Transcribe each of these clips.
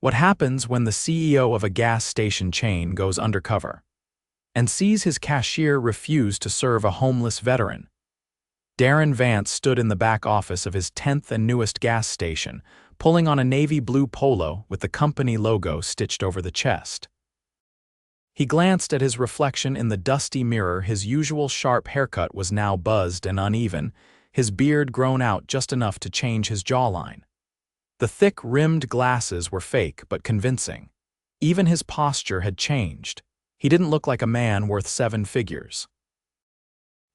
What happens when the CEO of a gas station chain goes undercover and sees his cashier refuse to serve a homeless veteran? Darren Vance stood in the back office of his 10th and newest gas station, pulling on a navy blue polo with the company logo stitched over the chest. He glanced at his reflection in the dusty mirror. His usual sharp haircut was now buzzed and uneven, his beard grown out just enough to change his jawline. The thick-rimmed glasses were fake but convincing. Even his posture had changed. He didn't look like a man worth 7 figures.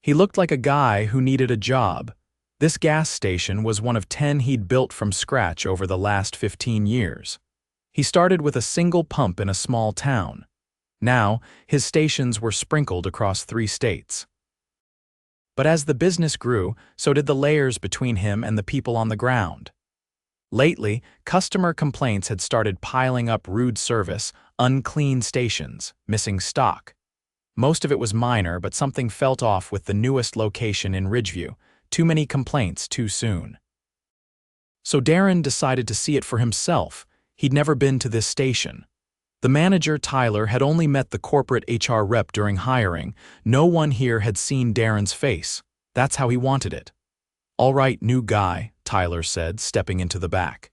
He looked like a guy who needed a job. This gas station was one of 10 he'd built from scratch over the last 15 years. He started with a single pump in a small town. Now, his stations were sprinkled across 3 states. But as the business grew, so did the layers between him and the people on the ground. Lately, customer complaints had started piling up: rude service, unclean stations, missing stock. Most of it was minor, but something felt off with the newest location in Ridgeview. Too many complaints too soon. So Darren decided to see it for himself. He'd never been to this station. The manager, Tyler, had only met the corporate HR rep during hiring. No one here had seen Darren's face. That's how he wanted it. "All right, new guy," Tyler said, stepping into the back.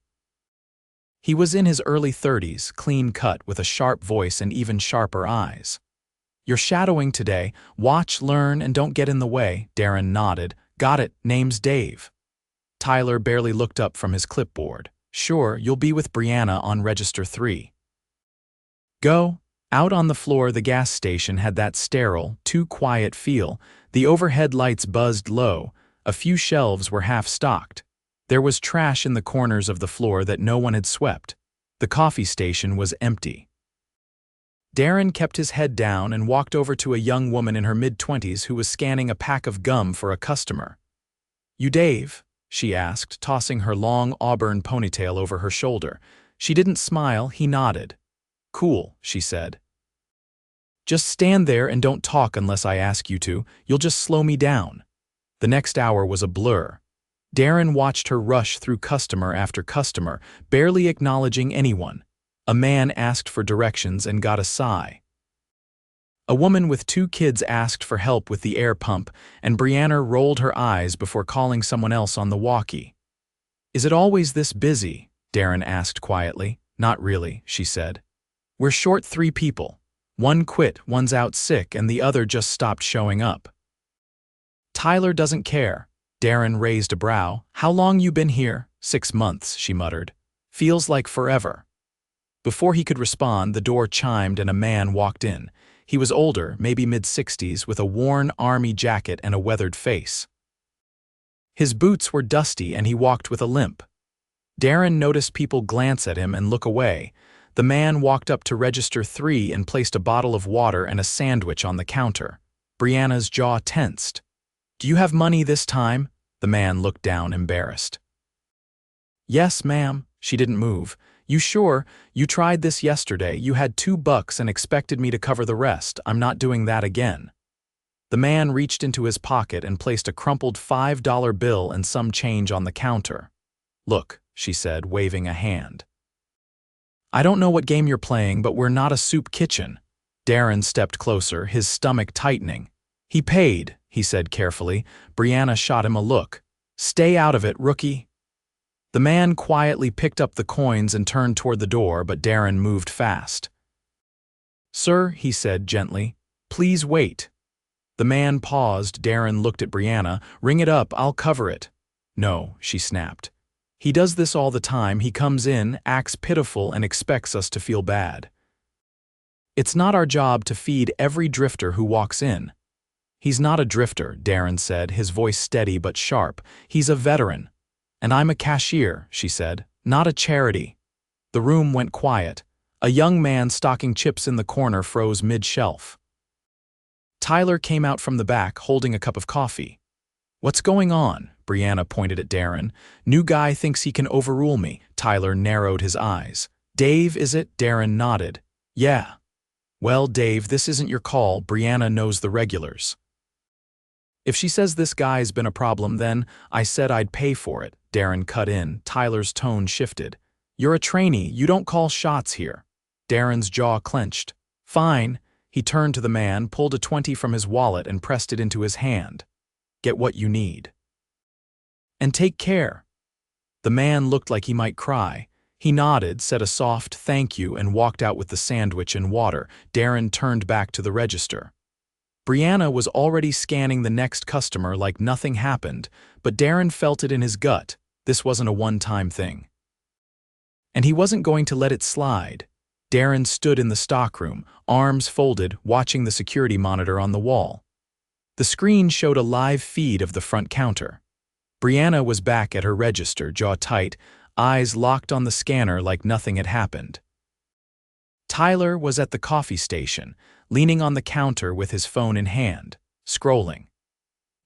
He was in his early 30s, clean-cut, with a sharp voice and even sharper eyes. "You're shadowing today. Watch, learn, and don't get in the way," Darren nodded. "Got it, name's Dave." Tyler barely looked up from his clipboard. "Sure, you'll be with Brianna on Register 3. Go." Out on the floor, the gas station had that sterile, too quiet feel. The overhead lights buzzed low. A few shelves were half-stocked. There was trash in the corners of the floor that no one had swept. The coffee station was empty. Darren kept his head down and walked over to a young woman in her mid-20s who was scanning a pack of gum for a customer. "You Dave?" she asked, tossing her long auburn ponytail over her shoulder. She didn't smile, he nodded. "Cool," she said. "Just stand there and don't talk unless I ask you to. You'll just slow me down." The next hour was a blur. Darren watched her rush through customer after customer, barely acknowledging anyone. A man asked for directions and got a sigh. A woman with 2 kids asked for help with the air pump, and Brianna rolled her eyes before calling someone else on the walkie. "Is it always this busy?" Darren asked quietly. "Not really," she said. "We're short 3 people. One quit, one's out sick, and the other just stopped showing up." "Tyler doesn't care." Darren raised a brow. "How long you been here?" 6 months, she muttered. "Feels like forever." Before he could respond, the door chimed and a man walked in. He was older, maybe mid-60s, with a worn army jacket and a weathered face. His boots were dusty and he walked with a limp. Darren noticed people glance at him and look away. The man walked up to Register 3 and placed a bottle of water and a sandwich on the counter. Brianna's jaw tensed. "Do you have money this time?" The man looked down, embarrassed. "Yes, ma'am." She didn't move. "You sure? You tried this yesterday. You had $2 and expected me to cover the rest. I'm not doing that again." The man reached into his pocket and placed a crumpled $5 bill and some change on the counter. "Look," she said, waving a hand. "I don't know what game you're playing, but we're not a soup kitchen." Darren stepped closer, his stomach tightening. "He paid," he said carefully. Brianna shot him a look. "Stay out of it, rookie." The man quietly picked up the coins and turned toward the door, but Darren moved fast. "Sir," he said gently, "please wait." The man paused. Darren looked at Brianna. "Ring it up, I'll cover it." "No," she snapped. "He does this all the time. He comes in, acts pitiful, and expects us to feel bad. It's not our job to feed every drifter who walks in." "He's not a drifter," Darren said, his voice steady but sharp. "He's a veteran. And I'm a cashier," she said, "not a charity." The room went quiet. A young man stocking chips in the corner froze mid-shelf. Tyler came out from the back, holding a cup of coffee. "What's going on?" Brianna pointed at Darren. "New guy thinks he can overrule me." Tyler narrowed his eyes. "Dave, is it?" Darren nodded. "Yeah." "Well, Dave, this isn't your call. Brianna knows the regulars. If she says this guy's been a problem, then I said I'd pay for it." Darren cut in. Tyler's tone shifted. You're a trainee, you don't call shots here. Darren's jaw clenched. Fine. He turned to the man, pulled a 20 from his wallet and pressed it into his hand. Get what you need. And take care. The man looked like he might cry. He nodded, said a soft thank you, and walked out with the sandwich and water. Darren turned back to the register. Brianna was already scanning the next customer like nothing happened, but Darren felt it in his gut. This wasn't a one-time thing. And he wasn't going to let it slide. Darren stood in the stockroom, arms folded, watching the security monitor on the wall. The screen showed a live feed of the front counter. Brianna was back at her register, jaw tight, eyes locked on the scanner like nothing had happened. Tyler was at the coffee station, leaning on the counter with his phone in hand, scrolling.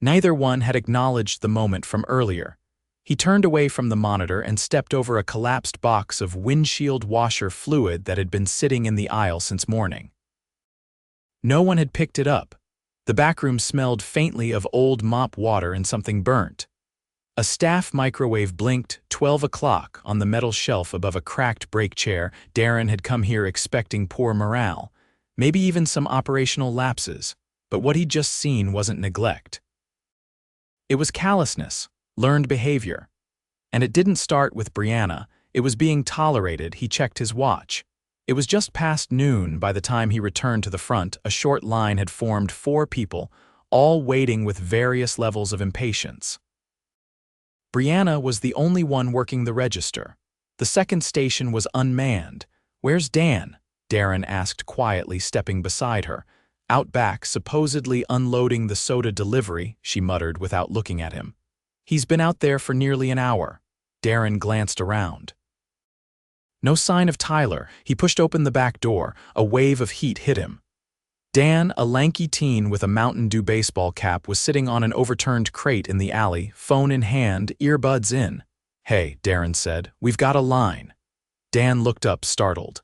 Neither one had acknowledged the moment from earlier. He turned away from the monitor and stepped over a collapsed box of windshield washer fluid that had been sitting in the aisle since morning. No one had picked it up. The backroom smelled faintly of old mop water and something burnt. A staff microwave blinked 12 o'clock on the metal shelf above a cracked brake chair. Darren had come here expecting poor morale, maybe even some operational lapses, but what he'd just seen wasn't neglect. It was callousness, learned behavior. And it didn't start with Brianna. It was being tolerated. He checked his watch. It was just past noon by the time he returned to the front. A short line had formed 4 people, all waiting with various levels of impatience. Brianna was the only one working the register. The second station was unmanned. Where's Dan? Darren asked quietly, stepping beside her. Out back, supposedly unloading the soda delivery, she muttered without looking at him. He's been out there for nearly an hour. Darren glanced around. No sign of Tyler. He pushed open the back door. A wave of heat hit him. Dan, a lanky teen with a Mountain Dew baseball cap, was sitting on an overturned crate in the alley, phone in hand, earbuds in. Hey, Darren said, we've got a line. Dan looked up, startled.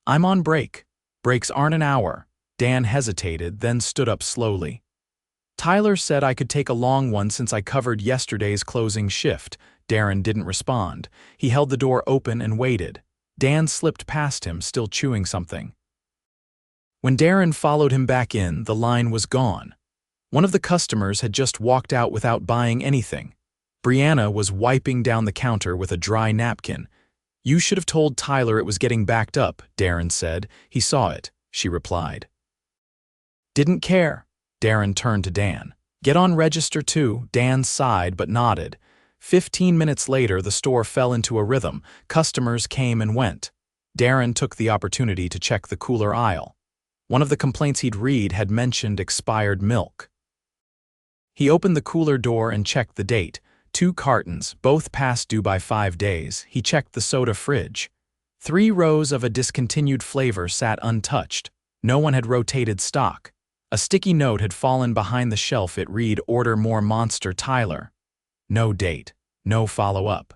I'm on break. Breaks aren't an hour. Dan hesitated, then stood up slowly. Tyler said I could take a long one since I covered yesterday's closing shift. Darren didn't respond. He held the door open and waited. Dan slipped past him, still chewing something. When Darren followed him back in, the line was gone. One of the customers had just walked out without buying anything. Brianna was wiping down the counter with a dry napkin. You should have told Tyler it was getting backed up, Darren said. He saw it, she replied. Didn't care. Darren turned to Dan. Get on register too. Dan sighed but nodded. 15 minutes later, the store fell into a rhythm. Customers came and went. Darren took the opportunity to check the cooler aisle. One of the complaints he'd read had mentioned expired milk. He opened the cooler door and checked the date. 2 cartons, both past due by 5 days. He checked the soda fridge. 3 rows of a discontinued flavor sat untouched. No one had rotated stock. A sticky note had fallen behind the shelf. It read, Order more Monster Tyler. No date, no follow-up.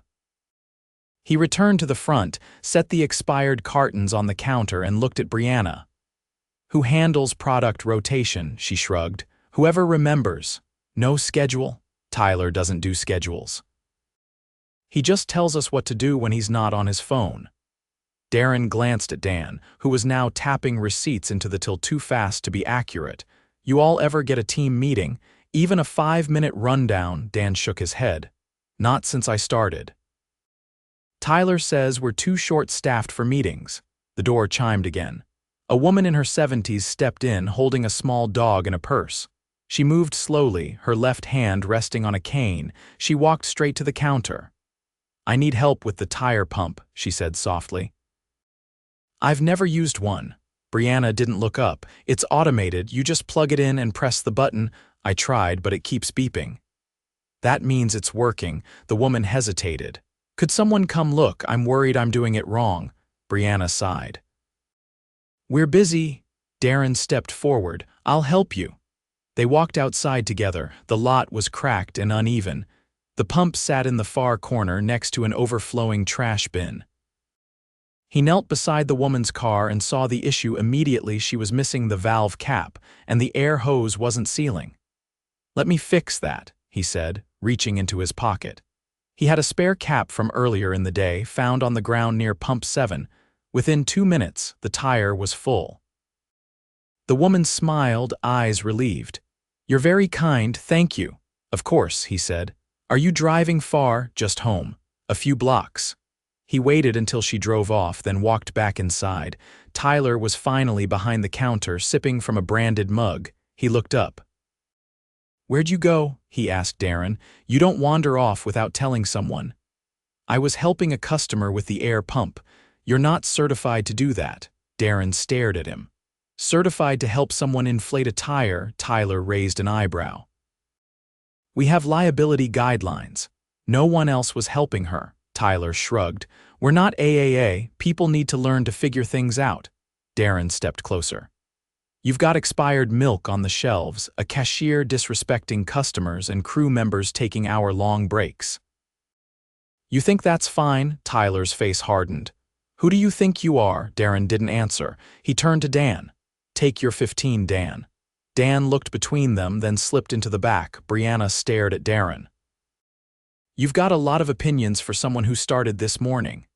He returned to the front, set the expired cartons on the counter, and looked at Brianna. Who handles product rotation? She shrugged. Whoever remembers. No schedule? Tyler doesn't do schedules. He just tells us what to do when he's not on his phone. Darren glanced at Dan, who was now tapping receipts into the till too fast to be accurate. You all ever get a team meeting? Even a 5-minute rundown? Dan shook his head. Not since I started. Tyler says we're too short-staffed for meetings. The door chimed again. A woman in her 70s stepped in, holding a small dog in a purse. She moved slowly, her left hand resting on a cane. She walked straight to the counter. I need help with the tire pump, she said softly. I've never used one. Brianna didn't look up. It's automated. You just plug it in and press the button. I tried, but it keeps beeping. That means it's working. The woman hesitated. Could someone come look? I'm worried I'm doing it wrong. Brianna sighed. We're busy. Darren stepped forward. I'll help you. They walked outside together. The lot was cracked and uneven. The pump sat in the far corner next to an overflowing trash bin. He knelt beside the woman's car and saw the issue immediately. She was missing the valve cap, and the air hose wasn't sealing. Let me fix that, he said, reaching into his pocket. He had a spare cap from earlier in the day found on the ground near Pump 7. Within 2 minutes, the tire was full. The woman smiled, eyes relieved. "You're very kind, thank you." "Of course," he said. "Are you driving far?" "Just home. A few blocks." He waited until she drove off, then walked back inside. Tyler was finally behind the counter, sipping from a branded mug. He looked up. "Where'd you go?" he asked Darren. "You don't wander off without telling someone." "I was helping a customer with the air pump." "You're not certified to do that." Darren stared at him. "Certified to help someone inflate a tire?" Tyler raised an eyebrow. "We have liability guidelines." "No one else was helping her." Tyler shrugged. "We're not AAA, people need to learn to figure things out." Darren stepped closer. "You've got expired milk on the shelves, a cashier disrespecting customers, and crew members taking hour-long breaks." "You think that's fine?" Tyler's face hardened. "Who do you think you are?" Darren didn't answer. He turned to Dan. "Take your 15, Dan." Dan looked between them, then slipped into the back. Brianna stared at Darren. "You've got a lot of opinions for someone who started this morning."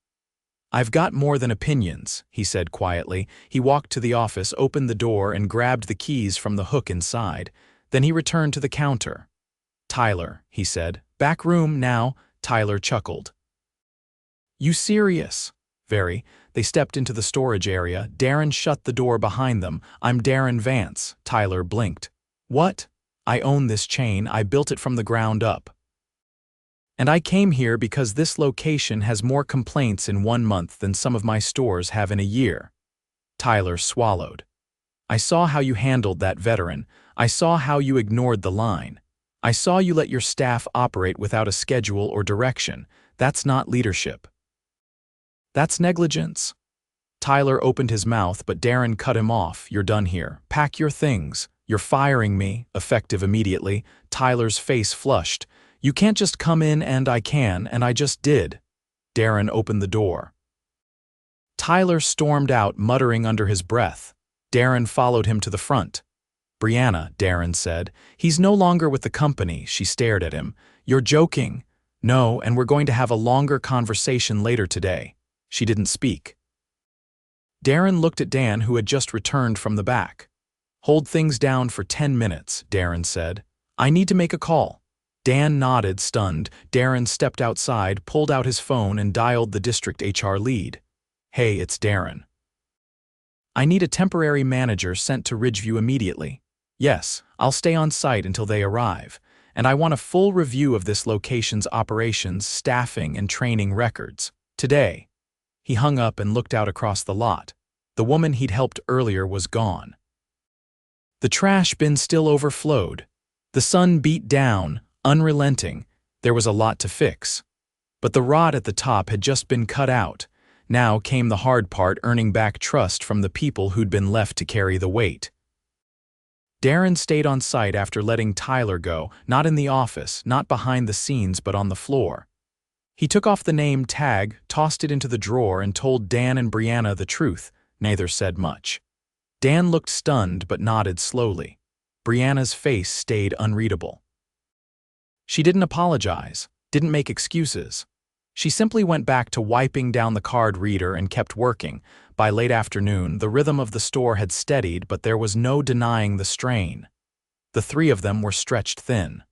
"I've got more than opinions," he said quietly. He walked to the office, opened the door, and grabbed the keys from the hook inside. Then he returned to the counter. "Tyler," he said. "Back room now." Tyler chuckled. "You serious?" "Very." They stepped into the storage area. Darren shut the door behind them. "I'm Darren Vance." Tyler blinked. "What?" "I own this chain. I built it from the ground up. And I came here because this location has more complaints in 1 month than some of my stores have in a year." Tyler swallowed. "I saw how you handled that veteran. I saw how you ignored the line. I saw you let your staff operate without a schedule or direction. That's not leadership. That's negligence." Tyler opened his mouth, but Darren cut him off. "You're done here. Pack your things. You're firing me," effective immediately. Tyler's face flushed. "You can't just come in and I can, and I just did." Darren opened the door. Tyler stormed out, muttering under his breath. Darren followed him to the front. "Brianna," Darren said. "He's no longer with the company." She stared at him. "You're joking." "No, and we're going to have a longer conversation later today." She didn't speak. Darren looked at Dan, who had just returned from the back. "Hold things down for 10 minutes, Darren said. "I need to make a call." Dan nodded, stunned. Darren stepped outside, pulled out his phone, and dialed the district HR lead. "Hey, it's Darren. I need a temporary manager sent to Ridgeview immediately." "Yes, I'll stay on site until they arrive. And I want a full review of this location's operations, staffing, and training records. Today." He hung up and looked out across the lot. The woman he'd helped earlier was gone. The trash bin still overflowed. The sun beat down, unrelenting. There was a lot to fix. But the rod at the top had just been cut out. Now came the hard part, earning back trust from the people who'd been left to carry the weight. Darren stayed on site after letting Tyler go, not in the office, not behind the scenes, but on the floor. He took off the name tag, tossed it into the drawer, and told Dan and Brianna the truth. Neither said much. Dan looked stunned but nodded slowly. Brianna's face stayed unreadable. She didn't apologize, didn't make excuses. She simply went back to wiping down the card reader and kept working. By late afternoon, the rhythm of the store had steadied, but there was no denying the strain. The three of them were stretched thin.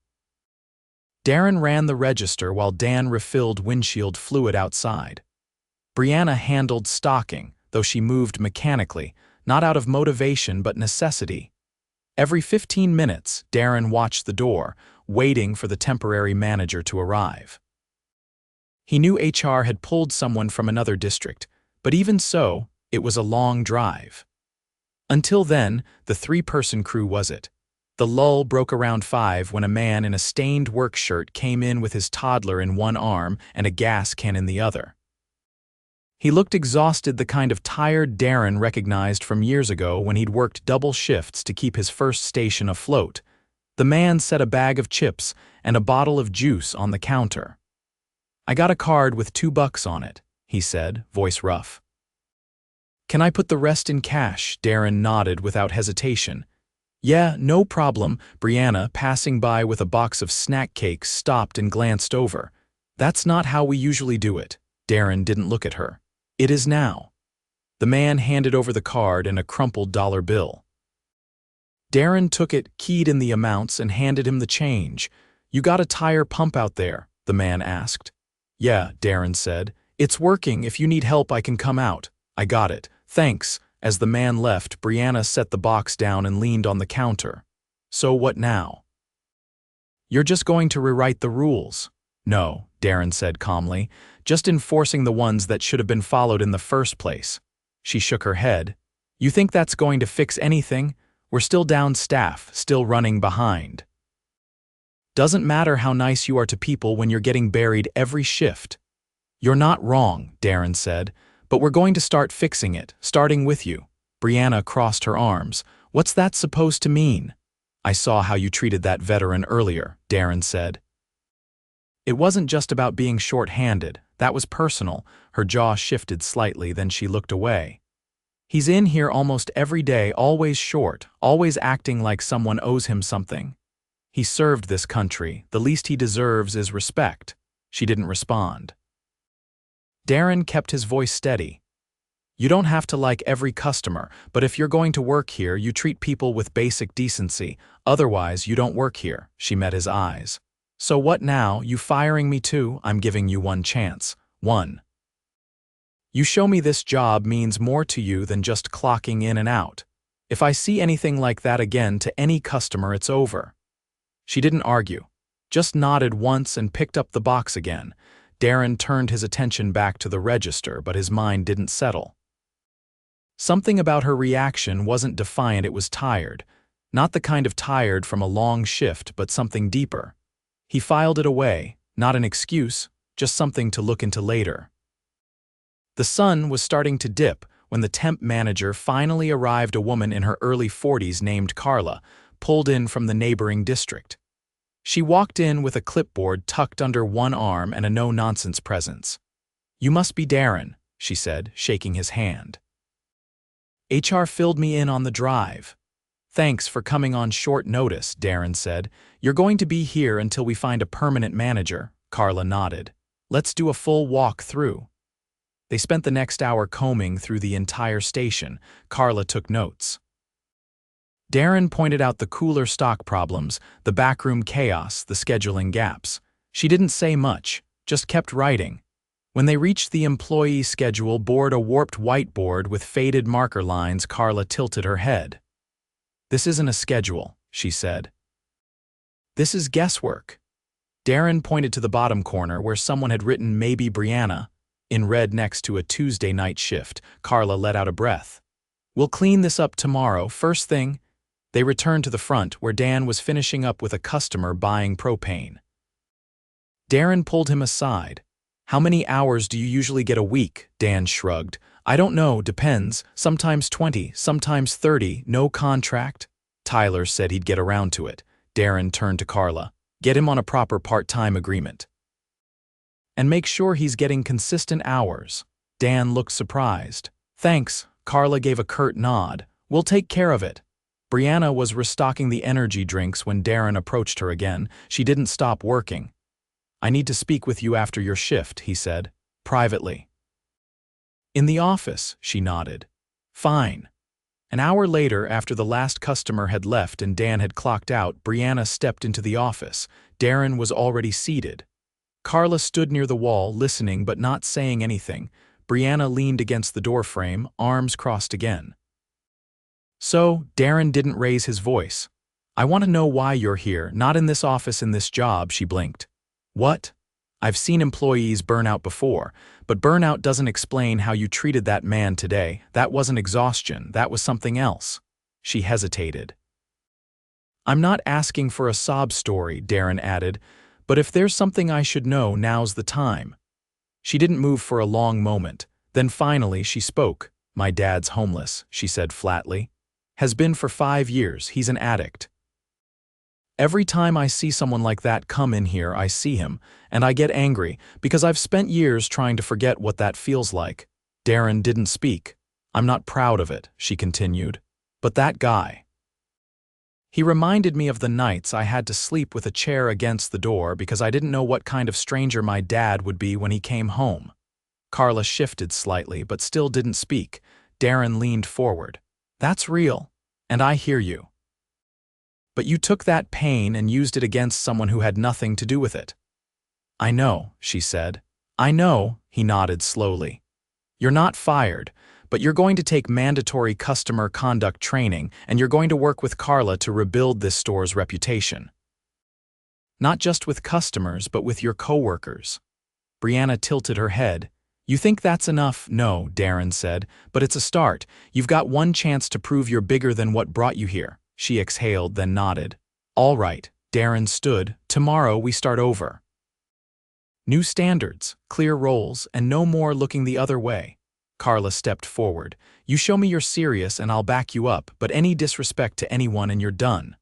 Darren ran the register while Dan refilled windshield fluid outside. Brianna handled stocking, though she moved mechanically, not out of motivation but necessity. Every 15 minutes, Darren watched the door, waiting for the temporary manager to arrive. He knew HR had pulled someone from another district, but even so, it was a long drive. Until then, the 3-person crew was it. The lull broke around 5 when a man in a stained work shirt came in with his toddler in one arm and a gas can in the other. He looked exhausted, the kind of tired Darren recognized from years ago when he'd worked double shifts to keep his first station afloat. The man set a bag of chips and a bottle of juice on the counter. "I got a card with $2 on it," he said, voice rough. "Can I put the rest in cash?" Darren nodded without hesitation. "Yeah, no problem." Brianna, passing by with a box of snack cakes, stopped and glanced over. That's not how we usually do it. Darren didn't look at her. It is now. The man handed over the card and a crumpled dollar bill. Darren took it, keyed in the amounts, and handed him the change. You got a tire pump out there? The man asked. Yeah, Darren said. It's working. If you need help, I can come out. I got it. Thanks. As the man left, Brianna set the box down and leaned on the counter. So what now? You're just going to rewrite the rules. No, Darren said calmly, just enforcing the ones that should have been followed in the first place. She shook her head. You think that's going to fix anything? We're still down staff, still running behind. Doesn't matter how nice you are to people when you're getting buried every shift. You're not wrong, Darren said, but we're going to start fixing it, starting with you. Brianna crossed her arms. What's that supposed to mean? I saw how you treated that veteran earlier, Darren said. It wasn't just about being short-handed. That was personal. Her jaw shifted slightly, then she looked away. He's in here almost every day, always short, always acting like someone owes him something. He served this country. The least he deserves is respect. She didn't respond. Darren kept his voice steady. You don't have to like every customer, but if you're going to work here, you treat people with basic decency. Otherwise, you don't work here. She met his eyes. So what now? You firing me too? I'm giving you one chance. One. You show me this job means more to you than just clocking in and out. If I see anything like that again to any customer, it's over. She didn't argue, just nodded once and picked up the box again. Darren turned his attention back to the register, but his mind didn't settle. Something about her reaction wasn't defiant, it was tired. Not the kind of tired from a long shift, but something deeper. He filed it away, not an excuse, just something to look into later. The sun was starting to dip when the temp manager finally arrived, a woman in her early 40s named Carla, pulled in from the neighboring district. She walked in with a clipboard tucked under one arm and a no-nonsense presence. You must be Darren, she said, shaking his hand. HR filled me in on the drive. Thanks for coming on short notice, Darren said. You're going to be here until we find a permanent manager. Carla nodded. Let's do a full walk through. They spent the next hour combing through the entire station. Carla took notes. Darren pointed out the cooler stock problems, the backroom chaos, the scheduling gaps. She didn't say much, just kept writing. When they reached the employee schedule board, a warped whiteboard with faded marker lines, Carla tilted her head. This isn't a schedule, she said. This is guesswork. Darren pointed to the bottom corner where someone had written maybe Brianna, in red next to a Tuesday night shift. Carla let out a breath. We'll clean this up tomorrow, first thing. They returned to the front where Dan was finishing up with a customer buying propane. Darren pulled him aside. How many hours do you usually get a week? Dan shrugged. I don't know, depends. Sometimes 20, sometimes 30, no contract. Tyler said he'd get around to it. Darren turned to Carla. Get him on a proper part-time agreement. And make sure he's getting consistent hours. Dan looked surprised. Thanks. Carla gave a curt nod. We'll take care of it. Brianna was restocking the energy drinks when Darren approached her again. She didn't stop working. I need to speak with you after your shift, he said, privately. In the office, she nodded. Fine. An hour later, after the last customer had left and Dan had clocked out, Brianna stepped into the office. Darren was already seated. Carla stood near the wall, listening but not saying anything. Brianna leaned against the doorframe, arms crossed again. So, Darren didn't raise his voice. I want to know why you're here, not in this office, in this job, she blinked. What? I've seen employees burn out before, but burnout doesn't explain how you treated that man today. That wasn't exhaustion, that was something else. She hesitated. I'm not asking for a sob story, Darren added, but if there's something I should know, now's the time. She didn't move for a long moment. Then finally she spoke. My dad's homeless, she said flatly. Has been for 5 years, he's an addict. Every time I see someone like that come in here, I see him, and I get angry, because I've spent years trying to forget what that feels like. Darren didn't speak. I'm not proud of it, she continued. But that guy. He reminded me of the nights I had to sleep with a chair against the door because I didn't know what kind of stranger my dad would be when he came home. Carla shifted slightly but still didn't speak. Darren leaned forward. That's real, and I hear you. But you took that pain and used it against someone who had nothing to do with it. I know, she said. I know, he nodded slowly. You're not fired, but you're going to take mandatory customer conduct training and you're going to work with Carla to rebuild this store's reputation. Not just with customers, but with your coworkers. Brianna tilted her head. You think that's enough? No, Darren said, but it's a start. You've got one chance to prove you're bigger than what brought you here. She exhaled, then nodded. All right, Darren stood. Tomorrow we start over. New standards, clear roles, and no more looking the other way. Carla stepped forward. You show me you're serious and I'll back you up, but any disrespect to anyone and you're done.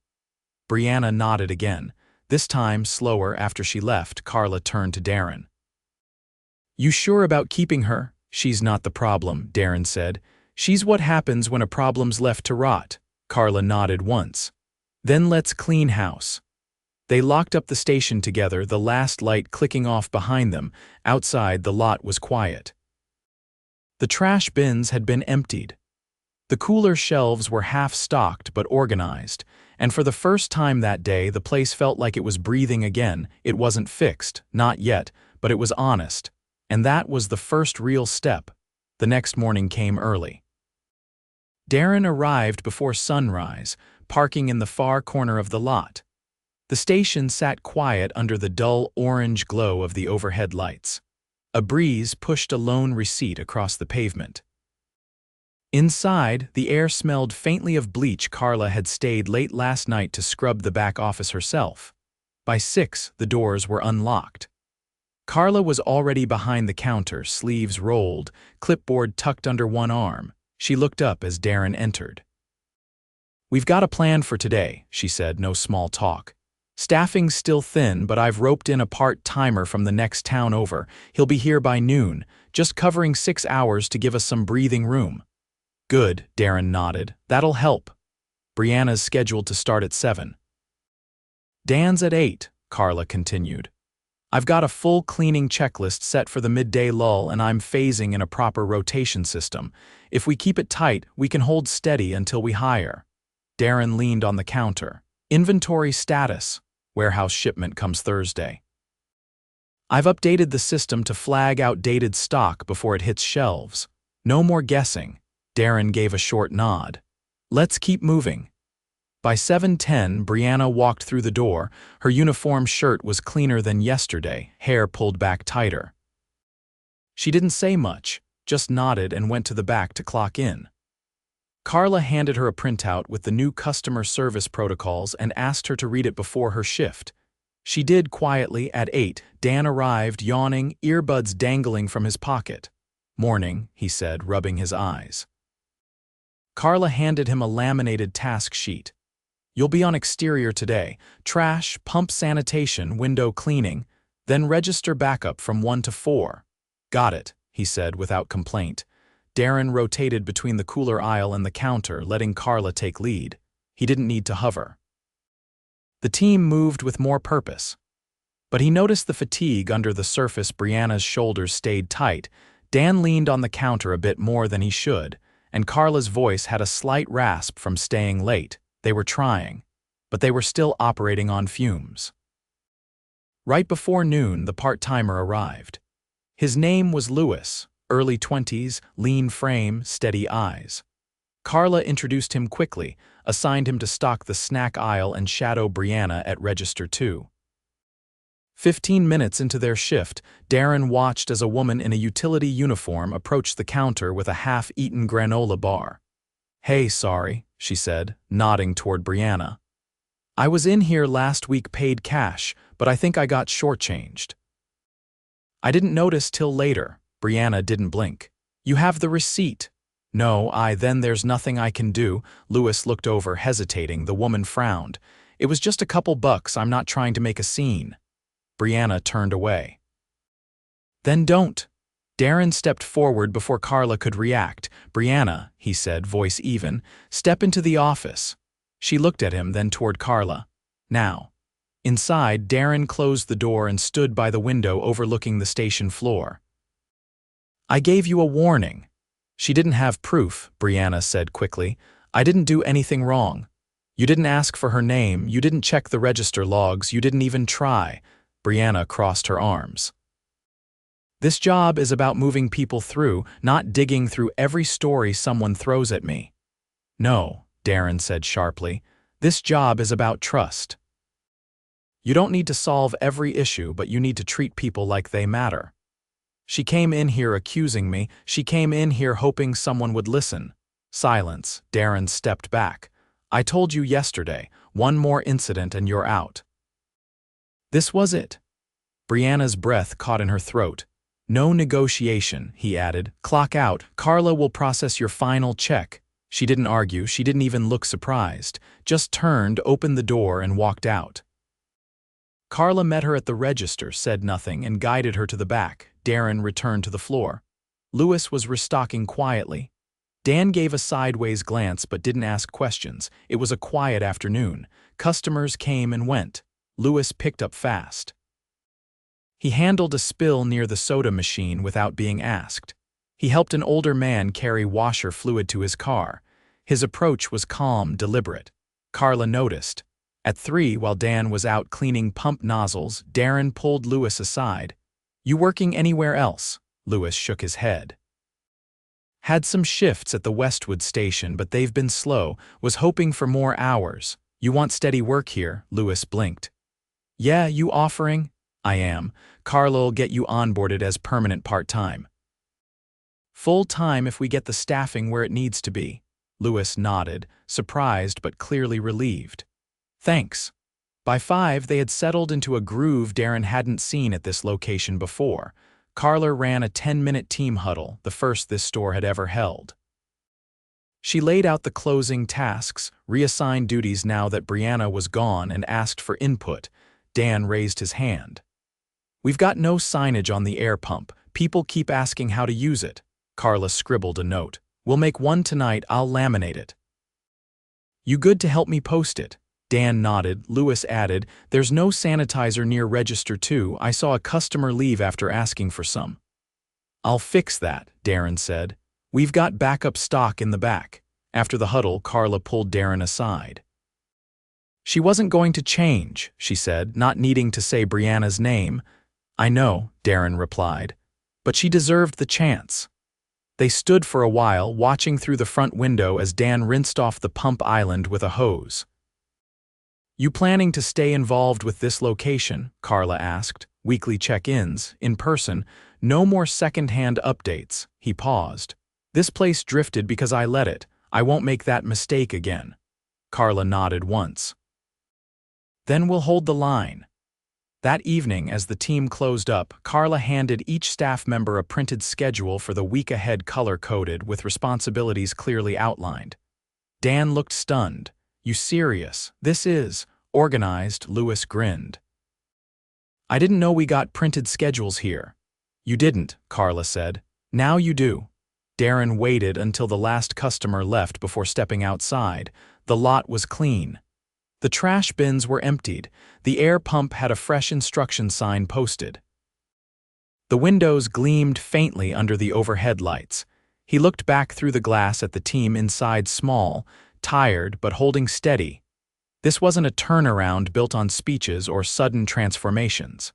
Brianna nodded again. This time, slower after she left, Carla turned to Darren. You sure about keeping her? She's not the problem, Darren said. She's what happens when a problem's left to rot. Carla nodded once. Then let's clean house. They locked up the station together, the last light clicking off behind them. Outside, the lot was quiet. The trash bins had been emptied. The cooler shelves were half-stocked but organized, and for the first time that day the place felt like it was breathing again. It wasn't fixed, not yet, but it was honest. And that was the first real step. The next morning came early. Darren arrived before sunrise, parking in the far corner of the lot. The station sat quiet under the dull orange glow of the overhead lights. A breeze pushed a lone receipt across the pavement. Inside, the air smelled faintly of bleach. Carla had stayed late last night to scrub the back office herself. By 6, the doors were unlocked. Carla was already behind the counter, sleeves rolled, clipboard tucked under one arm. She looked up as Darren entered. We've got a plan for today, she said, no small talk. Staffing's still thin, but I've roped in a part-timer from the next town over. He'll be here by noon, just covering 6 hours to give us some breathing room. Good, Darren nodded. That'll help. Brianna's scheduled to start at 7. Dan's at 8, Carla continued. I've got a full cleaning checklist set for the midday lull and I'm phasing in a proper rotation system. If we keep it tight, we can hold steady until we hire. Darren leaned on the counter. Inventory status. Warehouse shipment comes Thursday. I've updated the system to flag outdated stock before it hits shelves. No more guessing. Darren gave a short nod. Let's keep moving. By 7:10, Brianna walked through the door. Her uniform shirt was cleaner than yesterday, hair pulled back tighter. She didn't say much, just nodded and went to the back to clock in. Carla handed her a printout with the new customer service protocols and asked her to read it before her shift. She did quietly. At 8, Dan arrived, yawning, earbuds dangling from his pocket. Morning, he said, rubbing his eyes. Carla handed him a laminated task sheet. You'll be on exterior today. Trash, pump sanitation, window cleaning. Then register backup from 1 to 4. Got it, he said without complaint. Darren rotated between the cooler aisle and the counter, letting Carla take lead. He didn't need to hover. The team moved with more purpose. But he noticed the fatigue under the surface. Brianna's shoulders stayed tight. Dan leaned on the counter a bit more than he should, and Carla's voice had a slight rasp from staying late. They were trying, but they were still operating on fumes. Right before noon, the part-timer arrived. His name was Lewis. Early 20s, lean frame, steady eyes. Carla introduced him quickly, assigned him to stock the snack aisle and shadow Brianna at register 2. 15 minutes into their shift, Darren watched as a woman in a utility uniform approached the counter with a half-eaten granola bar. Hey, sorry, she said, nodding toward Brianna. I was in here last week, paid cash, but I think I got shortchanged. I didn't notice till later. Brianna didn't blink. You have the receipt. No, then there's nothing I can do. Lewis looked over, hesitating. The woman frowned. It was just a couple bucks. I'm not trying to make a scene. Brianna turned away. Then don't. Darren stepped forward before Carla could react. Brianna, he said, voice even, step into the office. She looked at him, then toward Carla. Now. Inside, Darren closed the door and stood by the window overlooking the station floor. I gave you a warning. She didn't have proof, Brianna said quickly. I didn't do anything wrong. You didn't ask for her name, you didn't check the register logs, you didn't even try. Brianna crossed her arms. This job is about moving people through, not digging through every story someone throws at me. No, Darren said sharply. This job is about trust. You don't need to solve every issue, but you need to treat people like they matter. She came in here accusing me. She came in here hoping someone would listen. Silence. Darren stepped back. I told you yesterday, one more incident and you're out. This was it. Brianna's breath caught in her throat. No negotiation, he added. Clock out. Carla will process your final check. She didn't argue. She didn't even look surprised. Just turned, opened the door, and walked out. Carla met her at the register, said nothing, and guided her to the back. Darren returned to the floor. Lewis was restocking quietly. Dan gave a sideways glance but didn't ask questions. It was a quiet afternoon. Customers came and went. Lewis picked up fast. He handled a spill near the soda machine without being asked. He helped an older man carry washer fluid to his car. His approach was calm, deliberate. Carla noticed. At 3, while Dan was out cleaning pump nozzles, Darren pulled Lewis aside. You working anywhere else? Lewis shook his head. Had some shifts at the Westwood station, but they've been slow. Was hoping for more hours. You want steady work here? Lewis blinked. Yeah, you offering? I am. Carla'll get you onboarded as permanent part-time. Full-time if we get the staffing where it needs to be. Lewis nodded, surprised but clearly relieved. Thanks. By 5, they had settled into a groove Darren hadn't seen at this location before. Carla ran a 10-minute team huddle, the first this store had ever held. She laid out the closing tasks, reassigned duties now that Brianna was gone, and asked for input. Dan raised his hand. We've got no signage on the air pump. People keep asking how to use it. Carla scribbled a note. We'll make one tonight, I'll laminate it. You good to help me post it? Dan nodded. Lewis added, there's no sanitizer near register 2. I saw a customer leave after asking for some. I'll fix that, Darren said. We've got backup stock in the back. After the huddle, Carla pulled Darren aside. She wasn't going to change, she said, not needing to say Brianna's name. I know, Darren replied. But she deserved the chance. They stood for a while, watching through the front window as Dan rinsed off the pump island with a hose. You planning to stay involved with this location? Carla asked. Weekly check-ins, in person, no more second-hand updates. He paused. This place drifted because I let it. I won't make that mistake again. Carla nodded once. Then we'll hold the line. That evening, as the team closed up, Carla handed each staff member a printed schedule for the week ahead color-coded with responsibilities clearly outlined. Dan looked stunned. You serious? This is organized, Lewis grinned. I didn't know we got printed schedules here. You didn't, Carla said. Now you do. Darren waited until the last customer left before stepping outside. The lot was clean. The trash bins were emptied. The air pump had a fresh instruction sign posted. The windows gleamed faintly under the overhead lights. He looked back through the glass at the team inside, small, tired but holding steady. This wasn't a turnaround built on speeches or sudden transformations.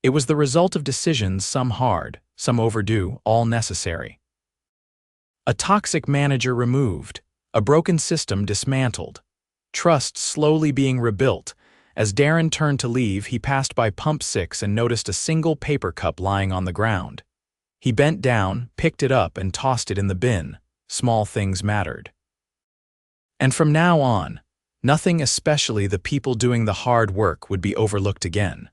It was the result of decisions, some hard, some overdue, all necessary. A toxic manager removed, a broken system dismantled, trust slowly being rebuilt. As Darren turned to leave, he passed by Pump 6 and noticed a single paper cup lying on the ground. He bent down, picked it up, and tossed it in the bin. Small things mattered. And from now on, nothing, especially the people doing the hard work, would be overlooked again.